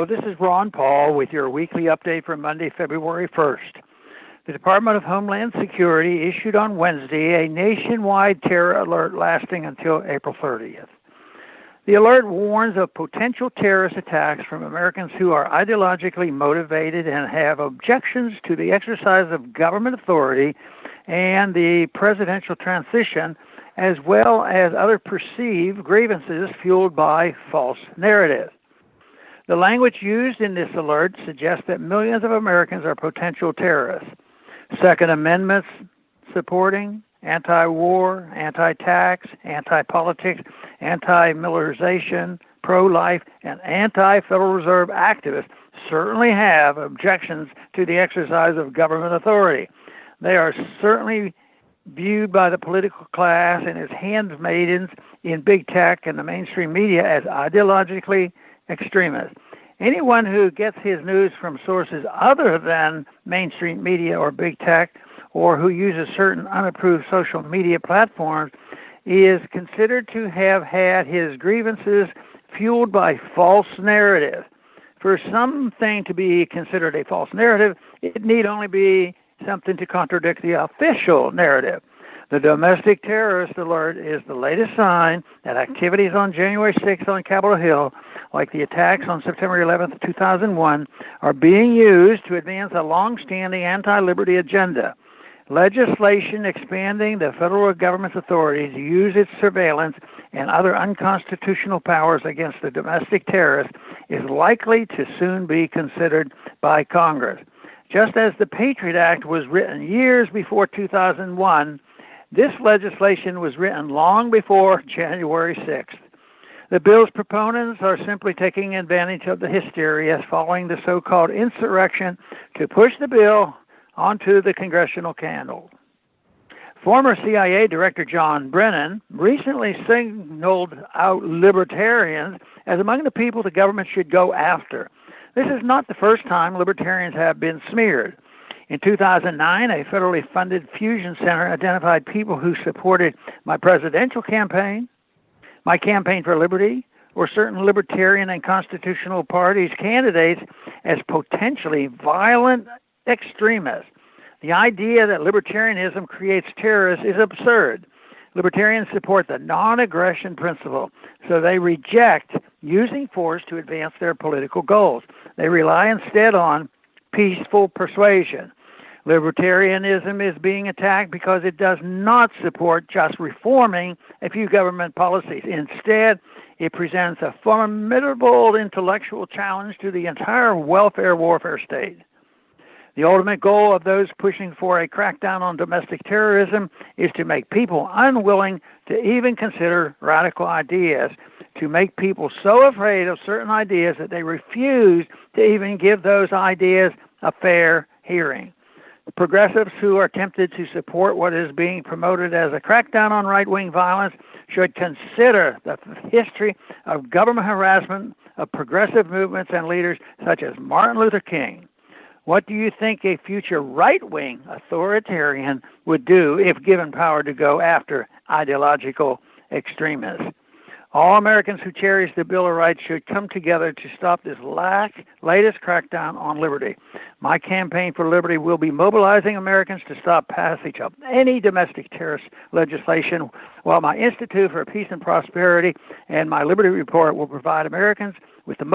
This is Ron Paul with your weekly update for Monday, February 1st. The Department of Homeland Security issued on Wednesday a nationwide terror alert lasting until April 30th. The alert warns of potential terrorist attacks from Americans who are ideologically motivated and have objections to the exercise of government authority and the presidential transition, as well as other perceived grievances fueled by false narratives. The language used in this alert suggests that millions of Americans are potential terrorists. Second Amendment supporting, anti-war, anti-tax, anti-politics, anti-militarization, pro-life, and anti-Federal Reserve activists certainly have objections to the exercise of government authority. They are certainly viewed by the political class and its handmaidens in big tech and the mainstream media as ideologically extremists. Anyone who gets his news from sources other than mainstream media or big tech, or who uses certain unapproved social media platforms, is considered to have had his grievances fueled by false narrative. For something to be considered a false narrative, it need only be something to contradict the official narrative. The domestic terrorist alert is the latest sign that activities on January 6th on Capitol Hill, like the attacks on September 11th, 2001, are being used to advance a long-standing anti-liberty agenda. Legislation expanding the federal government's authority to use its surveillance and other unconstitutional powers against the domestic terrorists is likely to soon be considered by Congress. Just as the PATRIOT Act was written years before 2001, this legislation was written long before January 6th. The bill's proponents are simply taking advantage of the hysteria following the so-called insurrection to push the bill onto the congressional candle. Former CIA Director John Brennan recently singled out libertarians as among the people the government should go after. This is not the first time libertarians have been smeared. In 2009, a federally funded fusion center identified people who supported my presidential campaign, my campaign for liberty, or certain libertarian and constitutional parties' candidates as potentially violent extremists. The idea that libertarianism creates terrorists is absurd. Libertarians support the non-aggression principle, so they reject using force to advance their political goals. They rely instead on peaceful persuasion. Libertarianism is being attacked because it does not support just reforming a few government policies. Instead, it presents a formidable intellectual challenge to the entire welfare warfare state. The ultimate goal of those pushing for a crackdown on domestic terrorism is to make people unwilling to even consider radical ideas, to make people so afraid of certain ideas that they refuse to even give those ideas a fair hearing. The progressives who are tempted to support what is being promoted as a crackdown on right-wing violence should consider the history of government harassment of progressive movements and leaders such as Martin Luther King. What do you think a future right-wing authoritarian would do if given power to go after ideological extremists? All Americans who cherish the Bill of Rights should come together to stop this latest crackdown on liberty. My campaign for liberty will be mobilizing Americans to stop passage of any domestic terrorist legislation, while my Institute for Peace and Prosperity and my Liberty Report will provide Americans with the